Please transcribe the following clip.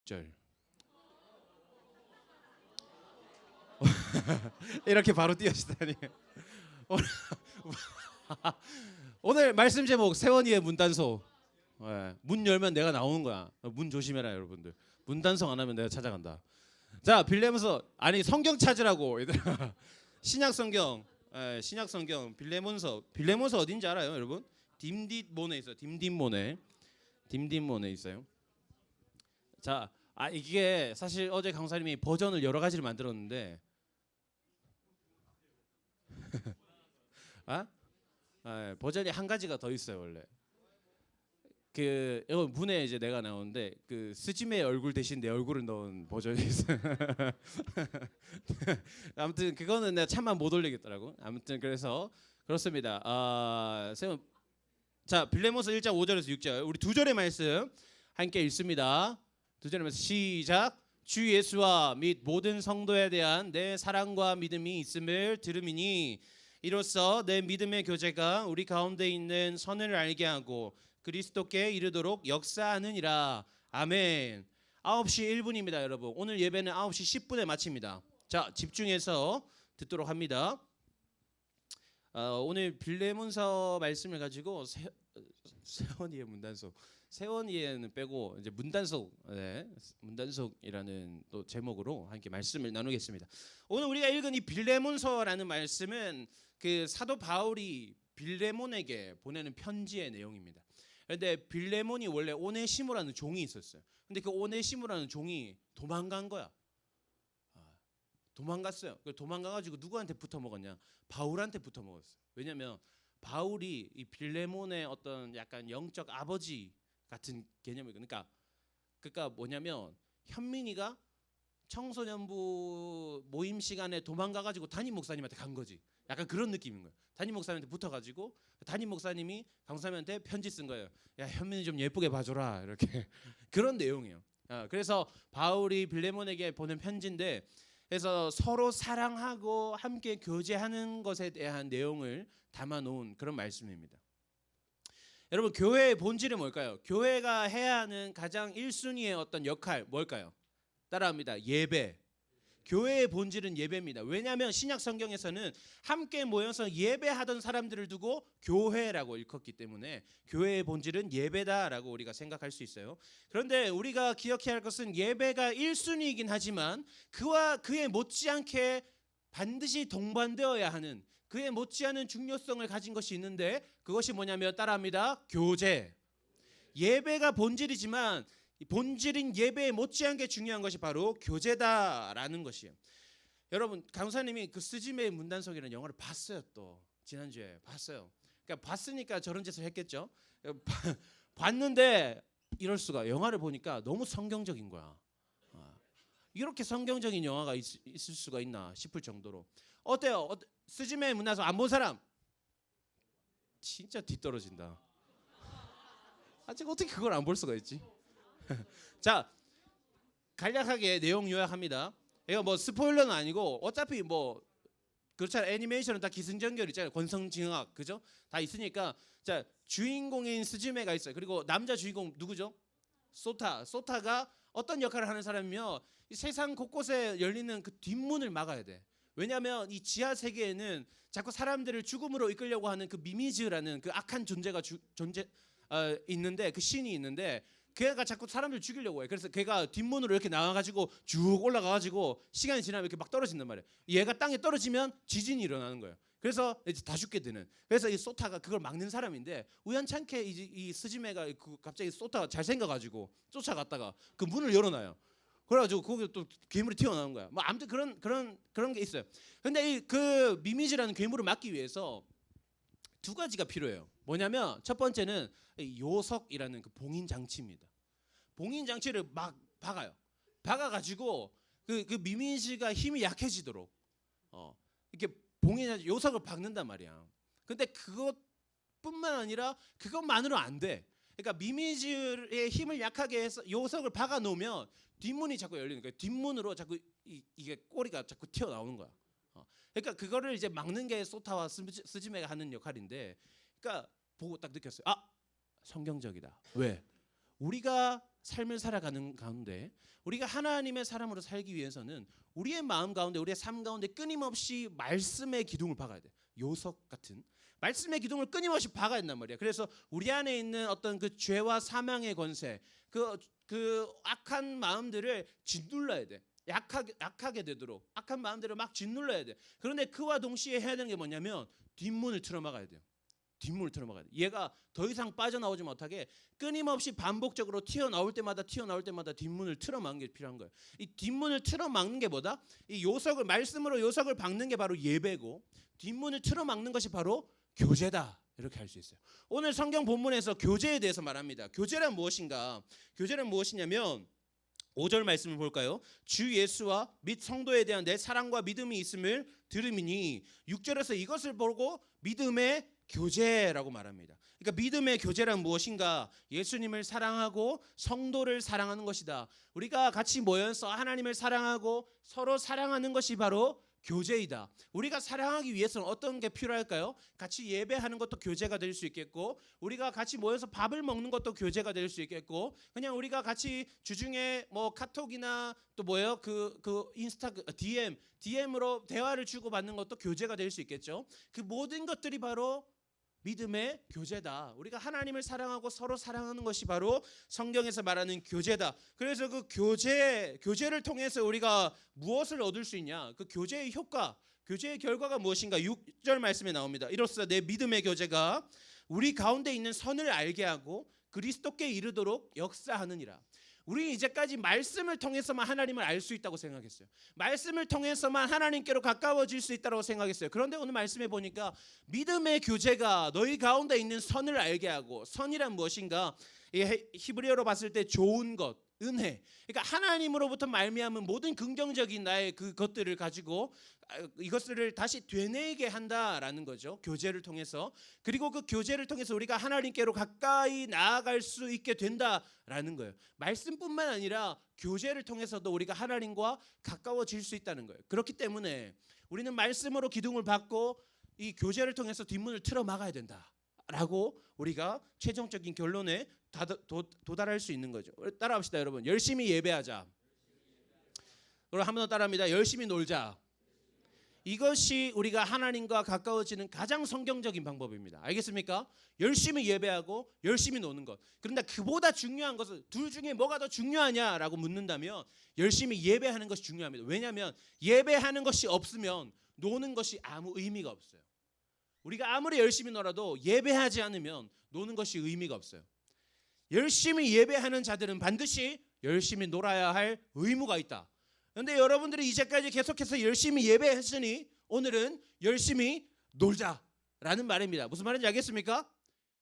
6절. 이렇게 바로 띄어시다니. 오늘 말씀 제목 세원이의 문단속. 문 열면 내가 나오는 거야. 문 조심해라 여러분들. 문단속 안 하면 내가 찾아간다. 자, 빌레몬서 아니 성경 찾으라고 얘들아. 신약 성경. 신약 성경 빌레몬서. 빌레몬서 어딘지 알아요, 여러분? 딤딧몬에 있어요. 딤딧몬에 있어요. 자, 이게 사실 어제 강사님이 버전을 여러 가지를 만들었는데 버전이 한 가지가 더 있어요, 원래. 그 문에 이제 내가 나오는데 그 스즈메의 얼굴 대신 내 얼굴을 넣은 버전이 있어요. 아무튼 그거는 내가 참만 못 올리겠더라고. 아무튼 그래서 그렇습니다. 자, 빌레몬서 1장 5절에서 6절 우리 두 절의 말씀 함께 읽습니다. 두 절의 말씀 시작. 주 예수와 및 모든 성도에 대한 내 사랑과 믿음이 있음을 들음이니 이로써 내 믿음의 교제가 우리 가운데 있는 선을 알게 하고 그리스도께 이르도록 역사하느니라. 아멘. 9시 1분입니다, 여러분. 오늘 예배는 9시 10분에 마칩니다. 자, 집중해서 듣도록 합니다. 오늘 빌레몬서 말씀을 가지고 세원이의 문단속. 세원이에는 빼고 이제 문단속이라는 또 제목으로 함께 말씀을 나누겠습니다. 오늘 우리가 읽은 이 빌레몬서라는 말씀은 그 사도 바울이 빌레몬에게 보내는 편지의 내용입니다. 그런데 빌레몬이 원래 오네시모라는 종이 있었어요. 근데 그 오네시모라는 종이 도망간 거야. 도망갔어요. 도망가가지고 누구한테 붙어 먹었냐? 바울한테 붙어 먹었어요. 왜냐하면 바울이 이 빌레몬의 어떤 약간 영적 아버지 같은 개념이고, 그러니까 뭐냐면 현민이가 청소년부 모임 시간에 도망가가지고 담임 목사님한테 간 거지. 약간 그런 느낌인 거예요. 담임 목사님한테 붙어가지고 담임 목사님이 강사님한테 편지 쓴 거예요. 야, 현민이 좀 예쁘게 봐줘라 이렇게. 그런 내용이에요. 그래서 바울이 빌레몬에게 보낸 편지인데, 그래서 서로 사랑하고 함께 교제하는 것에 대한 내용을 담아놓은 그런 말씀입니다. 여러분, 교회의 본질은 뭘까요? 교회가 해야 하는 가장 1순위의 어떤 역할 뭘까요? 따라합니다. 예배. 교회의 본질은 예배입니다. 왜냐하면 신약 성경에서는 함께 모여서 예배하던 사람들을 두고 교회라고 일컫기 때문에 교회의 본질은 예배다라고 우리가 생각할 수 있어요. 그런데 우리가 기억해야 할 것은 예배가 1순위이긴 하지만 그에 못지않게 반드시 동반되어야 하는, 그에 못지않은 중요성을 가진 것이 있는데, 그것이 뭐냐면 따라합니다. 교제. 예배가 본질이지만 본질인 예배에 못지않게 중요한 것이 바로 교제다라는 것이에요. 여러분, 강사님이 그 스즈메의 문단속이라는 영화를 봤어요. 또 지난주에 봤어요. 그러니까 봤으니까 저런 짓을 했겠죠. 봤는데 이럴 수가, 영화를 보니까 너무 성경적인 거야. 이렇게 성경적인 영화가 있을 수가 있나 싶을 정도로. 어때요? 스즈메의 문단속 안 본 사람? 진짜 뒤떨어진다. 아직 어떻게 그걸 안 볼 수가 있지? 자, 간략하게 내용 요약합니다. 이거 뭐 스포일러는 아니고 어차피 뭐 그렇잖아요. 애니메이션은 다 기승전결 있잖아요. 권성징악, 그죠? 다 있으니까. 자, 주인공인 스즈메가 있어요. 그리고 남자 주인공 누구죠? 소타가 어떤 역할을 하는 사람이며, 이 세상 곳곳에 열리는 그 뒷문을 막아야 돼. 왜냐하면 이 지하 세계에는 자꾸 사람들을 죽음으로 이끌려고 하는 그 미미즈라는 그 악한 존재가 있는데, 그 신이 있는데, 걔가 자꾸 사람들 죽이려고 해. 그래서 걔가 뒷문으로 이렇게 나와가지고 쭉 올라가가지고 시간이 지나면 이렇게 막 떨어진단 말이에요. 얘가 땅에 떨어지면 지진이 일어나는 거예요. 그래서 이제 다 죽게 되는. 그래서 이 소타가 그걸 막는 사람인데, 우연찮게 이 스즈메가 갑자기 소타가 잘생겨가지고 쫓아갔다가 그 문을 열어놔요. 그래가지고 거기 또 괴물이 튀어나오는 거야. 뭐 아무튼 그런 게 있어요. 근데 그 미미즈라는 괴물을 막기 위해서 두 가지가 필요해요. 뭐냐면 첫 번째는 요석이라는 그 봉인 장치입니다. 봉인 장치를 막 박아가지고 그 미미지가 힘이 약해지도록 이렇게 요석을 박는단 말이야. 근데 그것뿐만 아니라 그것만으로 안 돼. 그러니까 미미지의 힘을 약하게 해서 요석을 박아 놓으면 뒷문이 자꾸 열리는 거야. 뒷문으로 자꾸 이게 꼬리가 자꾸 튀어나오는 거야. 그러니까 그거를 이제 막는 게 소타와 스즈메가 하는 역할인데, 그러니까 보고 딱 느꼈어요. 성경적이다. 왜? 우리가 삶을 살아가는 가운데 우리가 하나님의 사람으로 살기 위해서는 우리의 마음 가운데 우리의 삶 가운데 끊임없이 말씀의 기둥을 박아야 돼. 요석 같은 말씀의 기둥을 끊임없이 박아야 된단 말이야. 그래서 우리 안에 있는 어떤 그 죄와 사망의 권세, 그 악한 마음들을 짓눌러야 돼. 약하게 되도록 악한 마음들을 막 짓눌러야 돼. 그런데 그와 동시에 해야 되는 게 뭐냐면 뒷문을 틀어막아야 돼요. 뒷문을 틀어막아야 돼. 얘가 더 이상 빠져나오지 못하게 끊임없이 반복적으로 튀어나올 때마다 뒷문을 틀어막는 게 필요한 거예요. 이 뒷문을 틀어막는 게 뭐다? 이 요석을 말씀으로 요석을 박는 게 바로 예배고 뒷문을 틀어막는 것이 바로 교제다. 이렇게 할 수 있어요. 오늘 성경 본문에서 교제에 대해서 말합니다. 교제란 무엇인가? 교제란 무엇이냐면 5절 말씀을 볼까요? 주 예수와 및 성도에 대한 내 사랑과 믿음이 있음을 들음이니 6절에서 이것을 보고 믿음의 교제라고 말합니다. 그러니까 믿음의 교제란 무엇인가? 예수님을 사랑하고 성도를 사랑하는 것이다. 우리가 같이 모여서 하나님을 사랑하고 서로 사랑하는 것이 바로 교제이다. 우리가 사랑하기 위해서는 어떤 게 필요할까요? 같이 예배하는 것도 교제가 될 수 있겠고, 우리가 같이 모여서 밥을 먹는 것도 교제가 될 수 있겠고, 그냥 우리가 같이 주중에 뭐 카톡이나 또 뭐예요? 그 인스타 DM으로 대화를 주고 받는 것도 교제가 될 수 있겠죠. 그 모든 것들이 바로 믿음의 교제다. 우리가 하나님을 사랑하고 서로 사랑하는 것이 바로 성경에서 말하는 교제다. 그래서 그 교제를 통해서 우리가 무엇을 얻을 수 있냐? 그 교제의 효과, 교제의 결과가 무엇인가? 6절 말씀에 나옵니다. 이로써 내 믿음의 교제가 우리 가운데 있는 선을 알게 하고 그리스도께 이르도록 역사하느니라. 우리 이제까지 말씀을 통해서만 하나님을 알 수 있다고 생각했어요. 말씀을 통해서만 하나님께로 가까워질 수 있다고 생각했어요. 그런데 오늘 말씀에 보니까 믿음의 교제가 너희 가운데 있는 선을 알게 하고, 선이란 무엇인가? 히브리어로 봤을 때 좋은 것, 은혜. 그러니까 하나님으로부터 말미암은 모든 긍정적인 나의 그 것들을 가지고 이것을 다시 되뇌이게 한다라는 거죠. 교제를 통해서. 그리고 그 교제를 통해서 우리가 하나님께로 가까이 나아갈 수 있게 된다라는 거예요. 말씀뿐만 아니라 교제를 통해서도 우리가 하나님과 가까워질 수 있다는 거예요. 그렇기 때문에 우리는 말씀으로 기둥을 받고 이 교제를 통해서 뒷문을 틀어 막아야 된다라고 우리가 최종적인 결론에 도달할 수 있는 거죠. 따라합시다, 여러분. 열심히 예배하자. 그럼 한 번 더 따라합니다. 열심히 놀자. 이것이 우리가 하나님과 가까워지는 가장 성경적인 방법입니다. 알겠습니까? 열심히 예배하고 열심히 노는 것. 그런데 그보다 중요한 것은 둘 중에 뭐가 더 중요하냐라고 묻는다면 열심히 예배하는 것이 중요합니다. 왜냐하면 예배하는 것이 없으면 노는 것이 아무 의미가 없어요. 우리가 아무리 열심히 놀아도 예배하지 않으면 노는 것이 의미가 없어요. 열심히 예배하는 자들은 반드시 열심히 놀아야 할 의무가 있다. 그런데 여러분들이 이제까지 계속해서 열심히 예배했으니 오늘은 열심히 놀자라는 말입니다. 무슨 말인지 알겠습니까?